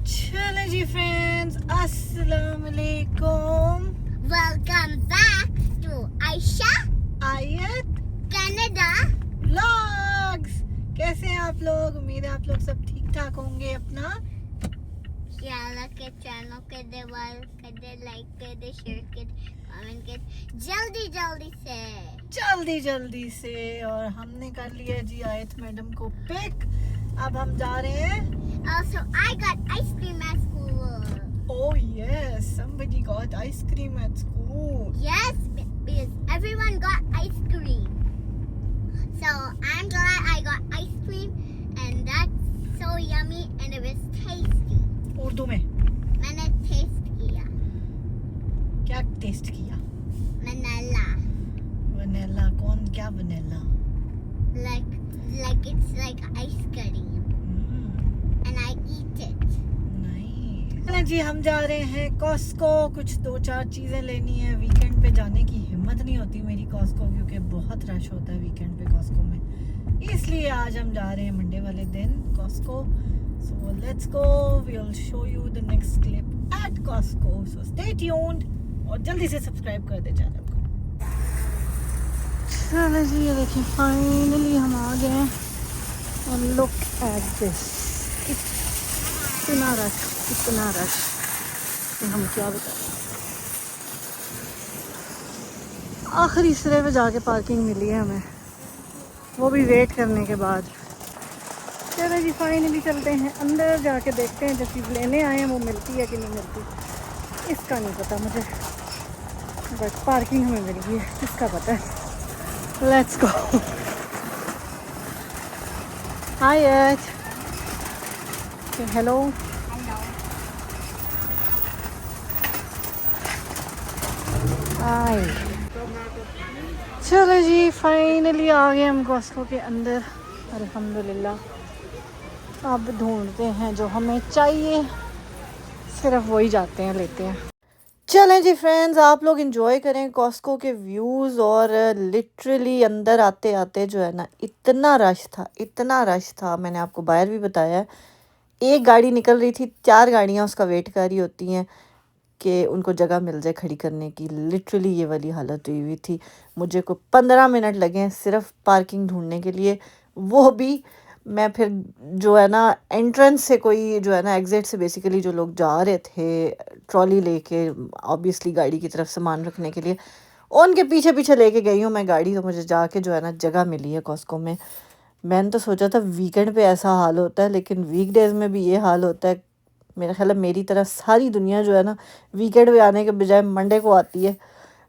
चले जी फ्रेंड्स, अस्सलाम वालेकुम। Welcome back to Aisha आयत Canada. व्लॉग्स। कैसे हैं आप लोग? उम्मीद है आप लोग सब ठीक ठाक होंगे। अपना के चैनल के दे लाइक कर दे, शेयर कर दे, कमेंट कर जल्दी से। और हमने कर लिया जी आयत मैडम को पिक। अब हम जा रहे हैं। Also, I got ice cream at school. Oh yes, somebody got ice cream at school. Yes, because everyone got ice cream. So I'm glad I got ice cream, and that's so yummy, and it was tasty. Urdu में मैंने taste किया. क्या test किया? Vanilla. Vanilla? कौन? क्या vanilla? Like it's like ice cream. And I eat it. नहीं जी, हम जा रहे हैं कॉस्को। कुछ 2-4 चीजें लेनी है। वीकेंड पे जाने की हिम्मत नहीं होती मेरी कॉस्को, क्योंकि बहुत रश होता है वीकेंड पे कॉस्को में। इसलिए आज हम जा रहे हैं मंडे वाले दिन Costco. So let's go, we will show you the next clip at Costco. So stay tuned और जल्दी से सब्सक्राइब कर दे चैनल को। चलो जी, ये देखिए फाइनली हम आ गए हैं। और लुक एट दिस, इतना रश कि हम क्या बताएं। आखिरी सिरे पे जाके पार्किंग मिली है हमें, वो भी वेट करने के बाद। चलो जी, फाइनली चलते हैं अंदर, जाके देखते हैं जो चीज़ लेने आए हैं वो मिलती है कि नहीं मिलती। इसका नहीं पता मुझे, बट पार्किंग हमें मिल गई है, इसका पता है। Let's go. हाय एज, हेलो। हाय। चलो जी, फाइनली आ गए हम कॉस्को के अंदर। अल्हम्दुलिल्लाह। अब ढूंढते हैं जो हमें चाहिए, सिर्फ वही जाते हैं लेते हैं। चलें जी फ्रेंड्स, आप लोग एंजॉय करें कॉस्को के व्यूज़। और लिटरली अंदर आते आते जो है ना, इतना रश था। मैंने आपको बाहर भी बताया, एक गाड़ी निकल रही थी, 4 गाड़ियाँ उसका वेट कर रही होती हैं कि उनको जगह मिल जाए खड़ी करने की। लिटरली ये वाली हालत हुई थी। मुझे को 15 मिनट लगे हैं सिर्फ पार्किंग ढूंढने के लिए। वो भी मैं फिर जो है ना, एंट्रेंस से कोई जो है ना, एग्ज़िट से बेसिकली जो लोग जा रहे थे ट्रॉली लेके, ऑब्वियसली गाड़ी की तरफ सामान रखने के लिए, उनके पीछे पीछे लेके गई हूँ मैं गाड़ी। तो मुझे जाके जो है ना जगह मिली है कॉस्को में। मैंने तो सोचा था वीकेंड पे ऐसा हाल होता है, लेकिन वीकडेज़ में भी ये हाल होता है। मेरा ख्याल है मेरी तरह सारी दुनिया जो है ना, वीकेंड पे आने के बजाय मंडे को आती है।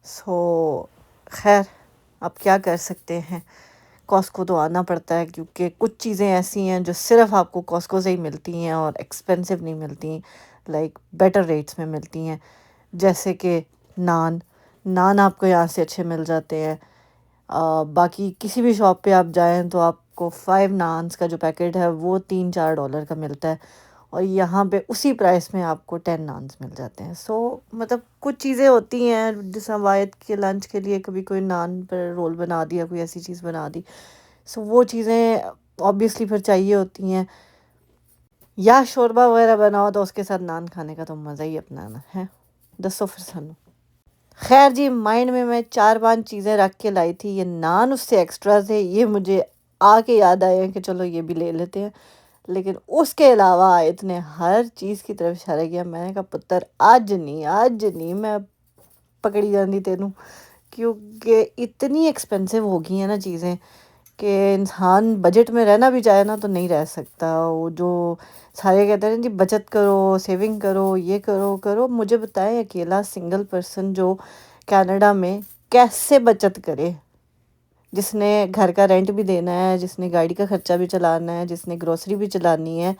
सो खैर, अब क्या कर सकते हैं, कॉस्को तो आना पड़ता है, क्योंकि कुछ चीज़ें ऐसी हैं जो सिर्फ आपको कॉस्को से ही मिलती हैं और एक्सपेंसिव नहीं मिलती, लाइक बेटर रेट्स में मिलती हैं। जैसे कि नान आपको यहाँ से अच्छे मिल जाते हैं। बाकी किसी भी शॉप पे आप जाएं तो आपको 5 नान्स का जो पैकेट है वो $3-4 का मिलता है, और यहाँ पे उसी प्राइस में आपको 10 नान्स मिल जाते हैं। सो मतलब कुछ चीज़ें होती हैं, जैसे वायद के लंच के लिए कभी कोई नान पर रोल बना दिया, कोई ऐसी चीज़ बना दी। सो वो चीज़ें ऑब्वियसली फिर चाहिए होती हैं, या शोरबा वगैरह बनाओ तो उसके साथ नान खाने का तो मज़ा ही अपना है। दसो फिर सानू। खैर जी, माइंड में मैं 4-5 चीज़ें रख के लाई थी। ये नान उससे एक्स्ट्रा थे, ये मुझे आके याद आया कि चलो ये भी ले लेते हैं। लेकिन उसके अलावा आयत ने हर चीज़ की तरफ इशारा किया। मैंने कहा पुत्र आज नहीं मैं पकड़ी जाती तेनू, क्योंकि इतनी एक्सपेंसिव हो गई हैं ना चीज़ें कि इंसान बजट में रहना भी चाहे ना तो नहीं रह सकता। वो जो सारे कहते हैं जी बचत करो, सेविंग करो, ये करो। मुझे बताएं, अकेला सिंगल पर्सन जो कनाडा में कैसे बचत करे, जिसने घर का रेंट भी देना है, जिसने गाड़ी का खर्चा भी चलाना है, जिसने ग्रोसरी भी चलानी है,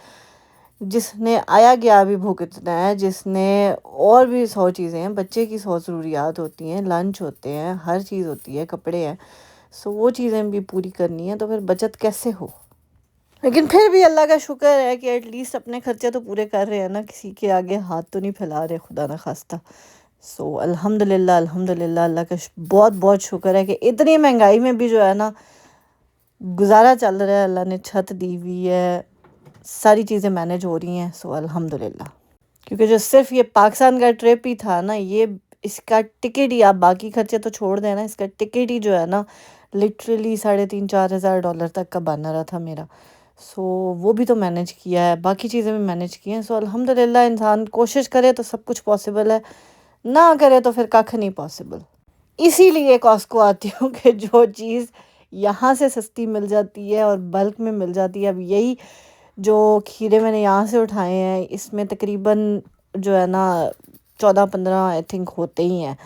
जिसने आया गया भी भुगतना है, जिसने और भी 100 चीज़ें हैं, बच्चे की 100 ज़रूरियात होती हैं, लंच होते हैं, हर चीज़ होती है, कपड़े हैं। सो वो चीज़ें भी पूरी करनी है, तो फिर बचत कैसे हो। लेकिन फिर भी अल्लाह का शुक्र है कि एटलीस्ट अपने खर्चे तो पूरे कर रहे हैं ना, किसी के आगे हाथ तो नहीं फैला रहे, खुदा ना खास्ता। सो अल्हम्दुलिल्लाह अल्लाह का बहुत बहुत शुक्र है कि इतनी महंगाई में भी जो है ना गुजारा चल रहा है। अल्लाह ने छत दी हुई है, सारी चीज़ें मैनेज हो रही हैं, सो अल्हम्दुलिल्लाह। क्योंकि जो सिर्फ ये पाकिस्तान का ट्रिप ही था ना, ये इसका टिकट ही, आप बाकी खर्चे तो छोड़ देना, इसका टिकट ही जो है ना लिटरली 3,500-4,000 डॉलर तक का बन रहा था मेरा। सो वो भी तो मैनेज किया है, बाकी चीज़ें भी मैनेज की हैं। सो अल्हम्दुलिल्लाह, इंसान कोशिश करे तो सब कुछ पॉसिबल है, ना करे तो फिर कख नहीं पॉसिबल। इसीलिए कॉस्को आती हूँ कि जो चीज़ यहाँ से सस्ती मिल जाती है और बल्क में मिल जाती है। अब यही जो खीरे मैंने यहाँ से उठाए हैं, इसमें तकरीबन जो है ना 14-15 आई थिंक होते ही हैं,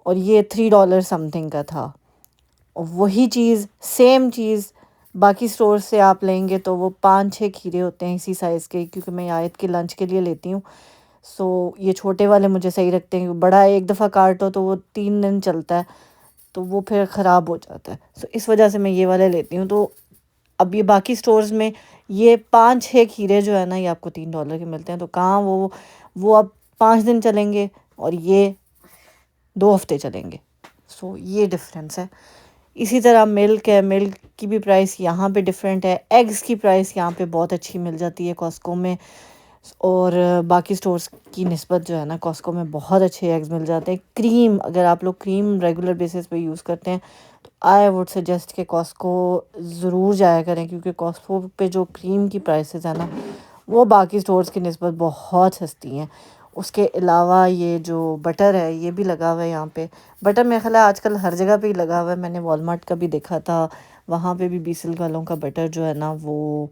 और ये $3 समथिंग का था। और वही चीज़, सेम चीज़ बाकी स्टोर से आप लेंगे तो वो 5-6 खीरे होते हैं इसी साइज़ के, क्योंकि मैं आयत के लंच के लिए लेती हूँ। सो ये छोटे वाले मुझे सही रखते हैं, बड़ा एक दफ़ा काटो तो वो 3 दिन चलता है, तो वो फिर ख़राब हो जाता है। सो इस वजह से मैं ये वाले लेती हूँ। तो अब ये बाकी स्टोर्स में ये 5-6 खीरे जो है ना, ये आपको $3 के मिलते हैं। तो कहाँ वो अब 5 दिन चलेंगे और ये 2 हफ़्ते चलेंगे। सो ये डिफरेंस है। इसी तरह मिल्क है, मिल्क की भी प्राइस यहाँ पे डिफरेंट है। एग्स की प्राइस यहाँ पे बहुत अच्छी मिल जाती है कॉस्को में, और बाकी स्टोर्स की निस्बत जो है ना, कॉस्को में बहुत अच्छे एग्स मिल जाते हैं। क्रीम, अगर आप लोग क्रीम रेगुलर बेसिस पे यूज़ करते हैं तो आई वुड सजेस्ट कि कॉस्को ज़रूर जाया करें, क्योंकि कॉस्को पे जो क्रीम की प्राइसेस है ना, वो बाकी स्टोर्स की निस्बत बहुत सस्ती हैं। उसके अलावा ये जो बटर है, ये भी लगा हुआ है यहाँ पे। बटर मेरा ख्याल है आजकल हर जगह पे ही लगा हुआ है। मैंने वॉलमार्ट का भी देखा था, वहाँ पे भी 20 गालों का बटर जो है ना, वो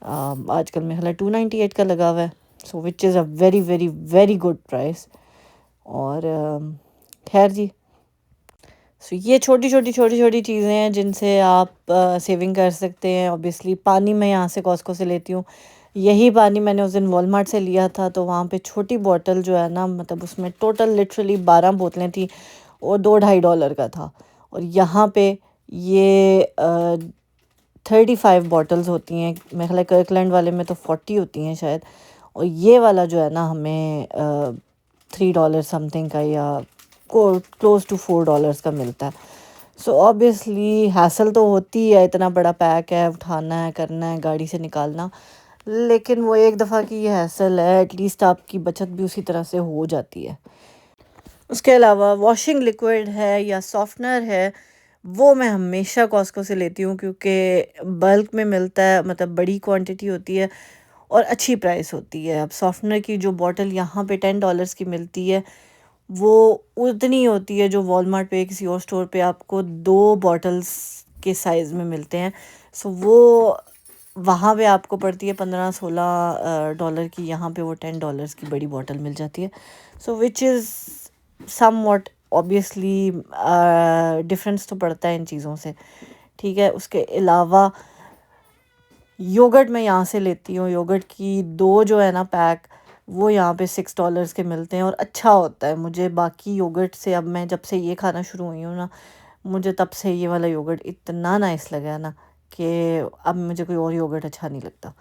आजकल मेरा ख्याल है 298 का लगा हुआ है। So which is a very very very good price. और खैर जी, सो ये छोटी छोटी चीज़ें हैं जिनसे आप सेविंग कर सकते हैं। ऑब्वियसली पानी मैं यहाँ से कॉस्को से लेती हूँ। यही पानी मैंने उस दिन वॉलमार्ट से लिया था, तो वहाँ पे छोटी बॉटल जो है ना, मतलब उसमें टोटल लिटरली 12 बोतलें थी और $2-2.5 का था। और यहाँ पे ये 35 बॉटल्स होती हैं। मेरे ख्याल है कर्कलैंड वाले में तो 40 होती हैं शायद, और ये वाला जो है ना हमें $3 समथिंग का या क्लोज टू $4 का मिलता है। सो ऑब्वियसली हैसल तो होती है, इतना बड़ा पैक है, उठाना है, करना है, गाड़ी से निकालना, लेकिन वो एक दफ़ा की ये हैसल है, एटलीस्ट आपकी बचत भी उसी तरह से हो जाती है। उसके अलावा वॉशिंग लिक्विड है या सॉफ्टनर है, वो मैं हमेशा कॉस्को से लेती हूँ, क्योंकि बल्क में मिलता है, मतलब बड़ी क्वांटिटी होती है और अच्छी प्राइस होती है। अब सॉफ्टनर की जो बॉटल यहाँ पे $10 की मिलती है, वो उतनी होती है जो वॉलमार्ट पे किसी और स्टोर पे आपको 2 बॉटल्स के साइज़ में मिलते हैं। सो वो वहाँ पे आपको पड़ती है $15-16 की, यहाँ पे वो $10 की बड़ी बॉटल मिल जाती है। So which is somewhat obviously difference तो पड़ता है इन चीज़ों से, ठीक है। उसके अलावा योगर्ट मैं यहाँ से लेती हूँ। योगर्ट की 2 जो है ना पैक, वो यहाँ पे $6 के मिलते हैं और अच्छा होता है। मुझे बाकी योगर्ट से, अब मैं जब से ये खाना शुरू हुई हूँ ना, मुझे तब से ये वाला योगर्ट इतना नाइस लगा है ना कि अब मुझे कोई और योगर्ट अच्छा नहीं लगता।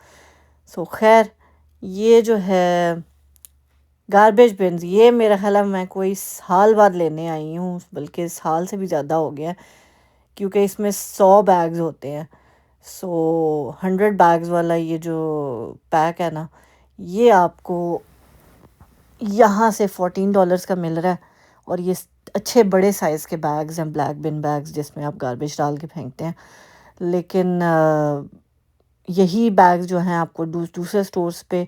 सो खैर, ये जो है गार्बेज बिन्स, ये मेरा ख्याल है मैं कोई साल बाद लेने आई हूँ, बल्कि साल से भी ज़्यादा हो गया है, क्योंकि इसमें 100 बैग्स होते हैं। सो 100 बैग्स वाला ये जो पैक है ना, ये आपको यहाँ से $14 का मिल रहा है। और ये अच्छे बड़े साइज़ के बैग्स हैं, ब्लैक बिन बैग्स, जिसमें आप गार्बेज डाल के फेंकते हैं। लेकिन यही बैग्स जो हैं आपको दूसरे स्टोर्स पे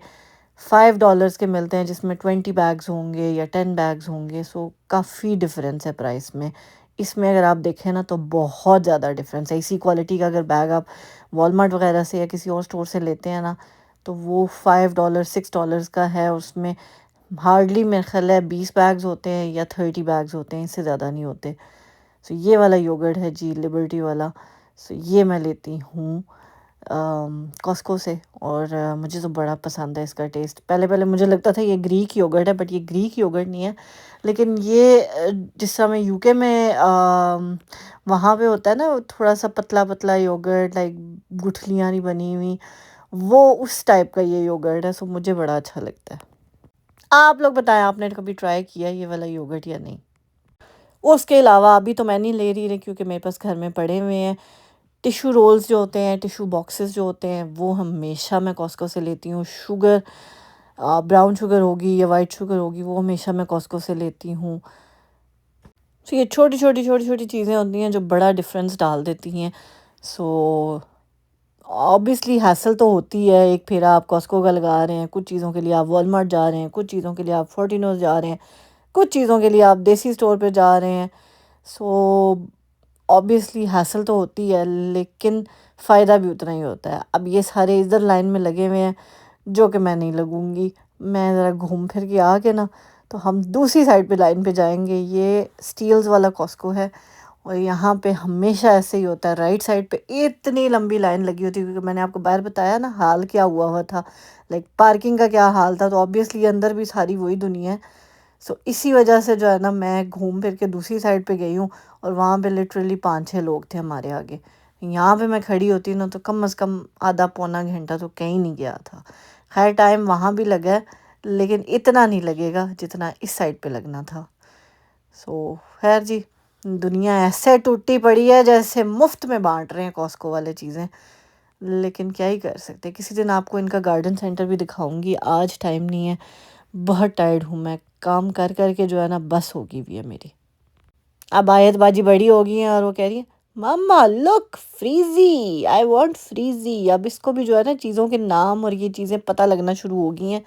$5 के मिलते हैं, जिसमें 20 बैग्स होंगे या 10 बैग्स होंगे। सो काफ़ी डिफरेंस है प्राइस में। इसमें अगर आप देखें ना, तो बहुत ज़्यादा डिफरेंस है। इसी क्वालिटी का अगर बैग आप वॉलमार्ट वगैरह से या किसी और स्टोर से लेते हैं ना, तो वो $5-6 का है। उसमें हार्डली मेरे ख्याल है 20 बैग्स होते हैं या 30 बैग्स होते हैं, इससे ज़्यादा नहीं होते। सो ये वाला योगर्ट है जी, लिबर्टी वाला। सो ये मैं लेती हूँ कॉस्को से, और मुझे तो बड़ा पसंद है इसका टेस्ट। पहले पहले मुझे लगता था ये ग्रीक योगर्ट है, बट ये ग्रीक योगर्ट नहीं है। लेकिन ये जिस समय यूके में वहाँ पे होता है ना, थोड़ा सा पतला पतला योगर्ट, लाइक गुठलियाँ नहीं बनी हुई, वो उस टाइप का ये योगर्ट है। सो मुझे बड़ा अच्छा लगता है। आप लोग बताएं, आपने कभी ट्राई किया ये वाला योगर्ट या नहीं? उसके अलावा अभी तो मैं नहीं ले रही क्योंकि मेरे पास घर में पड़े हुए हैं टिशू रोल्स जो होते हैं, टिशू बॉक्सेस जो होते हैं, वो हमेशा मैं कॉस्को से लेती हूँ। शुगर, ब्राउन शुगर होगी या वाइट शुगर होगी, वो हमेशा मैं कॉस्को से लेती हूँ। सो ये छोटी छोटी चीज़ें होती हैं जो बड़ा डिफरेंस डाल देती हैं। सो ऑब्वियसली हैसल तो होती है। एक फेरा आप कॉस्को का लगा रहे हैं, कुछ चीज़ों के लिए आप वॉलमार्ट जा रहे हैं, कुछ चीज़ों के लिए आप फोर्टिनोज जा रहे हैं, कुछ चीज़ों के लिए आप देसी स्टोर पे जा रहे हैं। सो ऑब्वियसली हैसल तो होती है, लेकिन फ़ायदा भी उतना ही होता है। अब ये सारे इधर लाइन में लगे हुए हैं, जो कि मैं नहीं लगूंगी। मैं ज़रा घूम फिर के आके ना, तो हम दूसरी साइड पे लाइन पे जाएंगे। ये स्टील्स वाला कॉस्को है और यहाँ पे हमेशा ऐसे ही होता है। राइट साइड पे इतनी लंबी लाइन लगी होती है, क्योंकि मैंने आपको बाहर बताया ना हाल क्या हुआ था, लाइक पार्किंग का क्या हाल था। तो ऑब्वियसली अंदर भी सारी वही दुनिया है। सो इसी वजह से जो है ना, मैं घूम फिर के दूसरी साइड पे गई हूँ और वहाँ पे लिटरली 5-6 लोग थे हमारे आगे। यहाँ पे मैं खड़ी होती ना, तो कम से कम आधा पौना घंटा तो कहीं नहीं गया था। खैर टाइम वहाँ भी लगा है, लेकिन इतना नहीं लगेगा जितना इस साइड पे लगना था। सो खैर जी, दुनिया ऐसे टूटी पड़ी है जैसे मुफ्त में बांट रहे हैं कॉस्को वाले चीज़ें। लेकिन क्या ही कर सकते हैं। किसी दिन आपको इनका गार्डन सेंटर भी दिखाऊंगी। आज टाइम नहीं है, बहुत टायर्ड हूँ मैं, काम कर कर के जो है ना बस होगी भी है मेरी। अब आयत बाजी बड़ी हो गई है और वो कह रही है mama look freezie, I want freezie. अब इसको भी जो है ना चीज़ों के नाम और ये चीज़ें पता लगना शुरू हो गई हैं,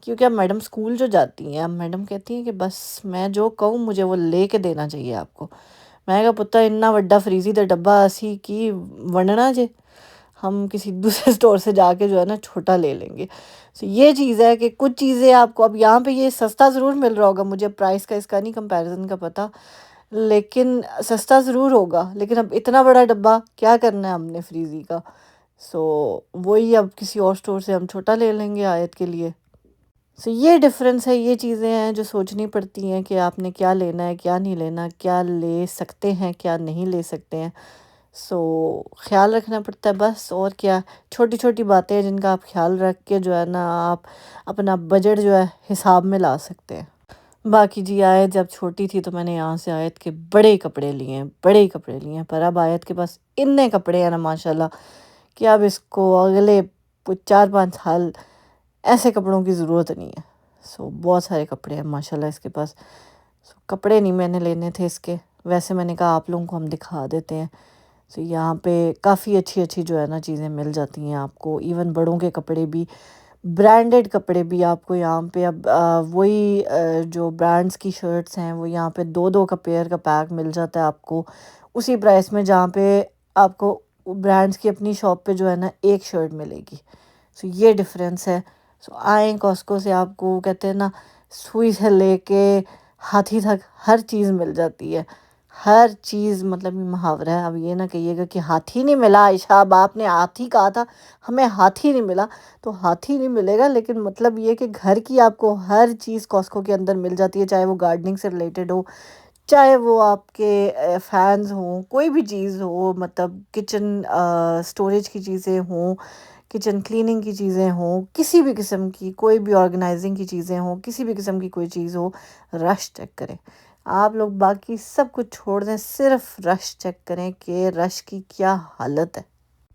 क्योंकि अब मैडम स्कूल जो जाती हैं, अब मैडम कहती हैं कि बस मैं जो कहूँ मुझे वो ले के देना चाहिए आपको। मैं कहा पुत्तर इन्ना वड्डा फ्रीजी दा डब्बा असी की वंडना जे, हम किसी दूसरे स्टोर से जाके जो है ना छोटा ले लेंगे। सो ये चीज़ है कि कुछ चीज़ें आपको अब यहाँ पे ये सस्ता ज़रूर मिल रहा होगा, मुझे प्राइस का इसका नहीं कंपैरिजन का पता, लेकिन सस्ता ज़रूर होगा। लेकिन अब इतना बड़ा डब्बा क्या करना है हमने फ्रीज़ी का। सो वही अब किसी और स्टोर से हम छोटा ले लेंगे आयत के लिए। सो ये डिफरेंस है, ये चीज़ें हैं जो सोचनी पड़ती हैं कि आपने क्या लेना है, क्या नहीं लेना, क्या ले सकते हैं, क्या नहीं ले सकते हैं। सो ख़्याल रखना पड़ता है बस, और क्या। छोटी छोटी बातें हैं जिनका आप ख़्याल रख के जो है ना आप अपना बजट जो है हिसाब में ला सकते हैं। बाकी जी, आयत जब छोटी थी तो मैंने यहाँ से आयत के बड़े कपड़े लिए हैं, बड़े ही कपड़े लिए हैं। पर अब आयत के पास इतने कपड़े हैं ना माशाल्लाह, कि अब इसको अगले 4-5 साल ऐसे कपड़ों की ज़रूरत नहीं है। सो बहुत सारे कपड़े हैं माशाल्लाह इसके पास। सो कपड़े नहीं मैंने लेने थे इसके, वैसे मैंने कहा आप लोगों को हम दिखा देते हैं। सो यहाँ पे काफ़ी अच्छी अच्छी जो है ना चीज़ें मिल जाती हैं आपको। इवन बड़ों के कपड़े भी, ब्रांडेड कपड़े भी आपको यहाँ पे। अब वही जो ब्रांड्स की शर्ट्स हैं वो यहाँ पे 2-2 का पेयर का पैक मिल जाता है आपको उसी प्राइस में, जहाँ पे आपको ब्रांड्स की अपनी शॉप पे जो है ना एक शर्ट मिलेगी। सो ये डिफरेंस है। सो आए कॉस्को से, आपको कहते हैं ना सुई से लेके हाथी तक हर चीज़ मिल जाती है, हर चीज़। मतलब ये मुहावरा है, अब ये ना कहिएगा कि हाथी नहीं मिला आयशा, अब आपने हाथी कहा था, हमें हाथी नहीं मिला। तो हाथी नहीं मिलेगा, लेकिन मतलब ये कि घर की आपको हर चीज़ कॉस्को के अंदर मिल जाती है, चाहे वो गार्डनिंग से रिलेटेड हो, चाहे वो आपके फैंस हों, कोई भी चीज़ हो, मतलब किचन स्टोरेज की चीज़ें हों, किचन क्लीनिंग की चीज़ें हों, किसी भी किस्म की कोई भी ऑर्गेनाइजिंग की चीज़ें हों, किसी भी किस्म की कोई चीज़ हो, रश चेक करें। आप लोग बाकी सब कुछ छोड़ दें, सिर्फ रश चेक करें कि रश की क्या हालत है।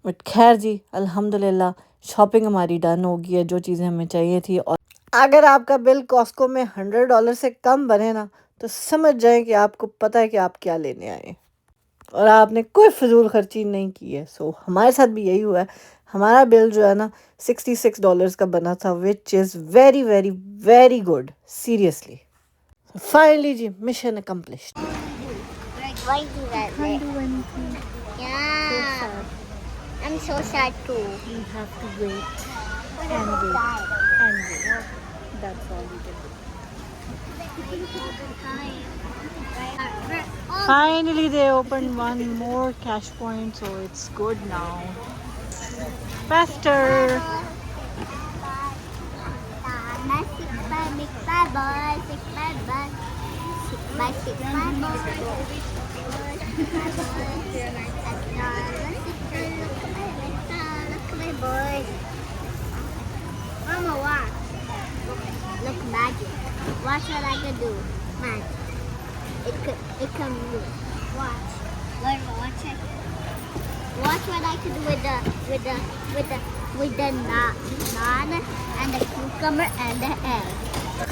बट खैर जी, अल्हम्दुलिल्लाह शॉपिंग हमारी डन हो गई है, जो चीज़ें हमें चाहिए थी। और अगर आपका बिल कॉस्को में $100 से कम बने ना, तो समझ जाएं कि आपको पता है कि आप क्या लेने आए और आपने कोई फजूल खर्ची नहीं की है। सो हमारे साथ भी यही हुआ है। हमारा बिल जो है ना $66 का बना था, which is very very very good, seriously. Finally जी, mission accomplished. We're going to that. Can't do anything. Yeah. I'm so sad too. We have to wait We're and so wait sad. and wait. That's all we can do. Finally, they opened one more cash point, so it's good now. Faster. Mama, watch. Look, magic. Watch what I can do. Magic. It can move. Watch. Learn to watch it. watch what I can do with the naan and the cucumber and the egg.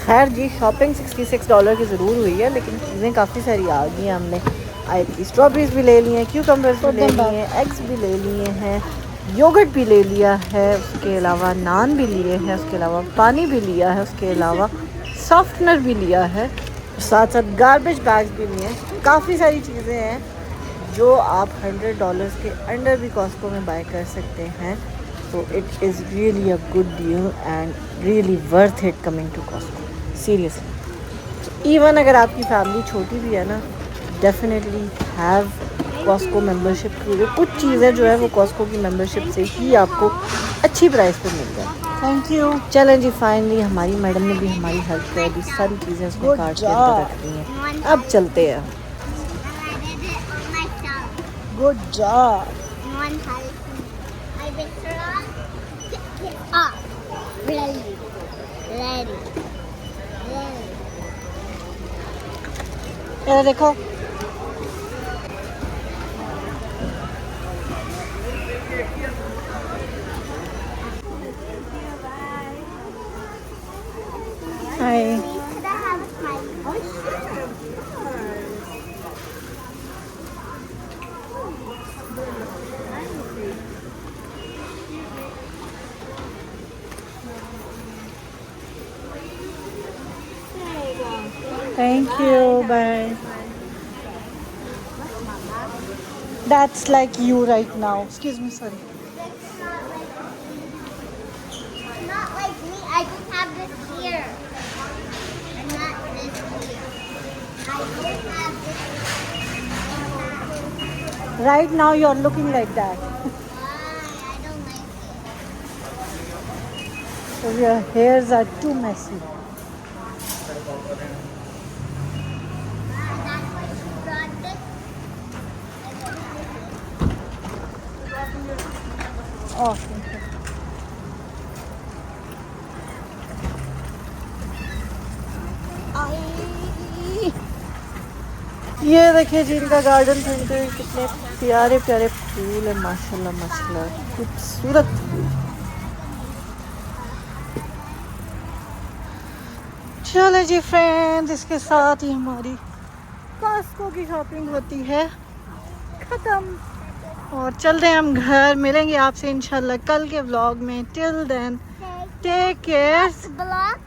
खैर जी, shopping $66 की ज़रूर हुई है, लेकिन चीज़ें काफ़ी सारी आ गई हैं। हमने स्ट्रॉबेरीज भी ले ली हैं, क्यूकम्बर्स भी ले लिए हैं, एग्स भी ले लिए हैं, योगर्ट भी ले लिया है, उसके अलावा नान भी लिए हैं, उसके अलावा पानी भी लिया है, उसके अलावा सॉफ्टनर भी लिया है, साथ साथ गार्बेज बैग्स भी लिए हैं। काफ़ी सारी चीज़ें हैं जो आप $100 के अंडर भी कॉस्को में बाय कर सकते हैं। तो it is really a good deal and really worth it coming to Costco, seriously. Even अगर आपकी फैमिली छोटी भी है ना, डेफिनेटली हैव कॉस्को मेंबरशिप। कुछ चीज़ें जो है वो कॉस्को की मेंबरशिप से ही आपको अच्छी प्राइस पे मिल जाए। Thank you. चलें जी, फाइनली हमारी मैडम ने भी हमारी हेल्प कर दी, सारी चीज़ें उसने कार्ट के अंदर रख दी हैं। अब चलते हैं। I did it on myself. Good job. One time, I been strong. Pick it up. Ready. Ready. Ready. ये देखो, हाय। Could I have a smiley? Oh, sure. Thank you. Bye. That's like you right now. Excuse me, sorry. Not like me. I just have this here. And not this here. I just have this. Right now you're looking like that. Why? I don't like it. So your hairs are too messy. That's why she brought this. Oh, thank you. ये देखिए जी, इनका garden centre, कितने प्यारे प्यारे फूल है, माशाल्लाह माशाल्लाह, खूबसूरत फूल। चलो जी फ्रेंड्स, इसके साथ ही हमारी कॉस्को की शॉपिंग होती है ख़त्म, और चल रहे हैं हम घर। मिलेंगे आपसे इंशाल्लाह कल के व्लॉग में। Till then take care. Block.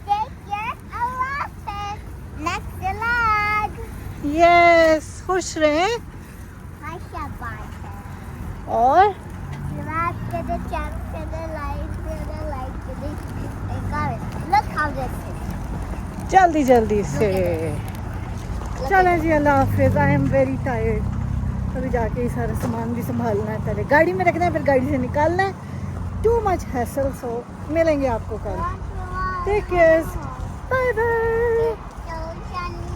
Take care. Allah says. Next vlog. Yes, खुश रहें My Shabbat. और Subscribe to the channel, to the like, to the comment. Look how this is. जल्दी जल्दी से। चलें जी, अल्लाह हाफिज़। I am very tired. अभी जाके ये सारा सामान भी संभालना है, पहले गाड़ी में रखना है, फिर गाड़ी से निकालना है। Too much hassle. सो मिलेंगे आपको कल। Take care, bye bye. So, Shani,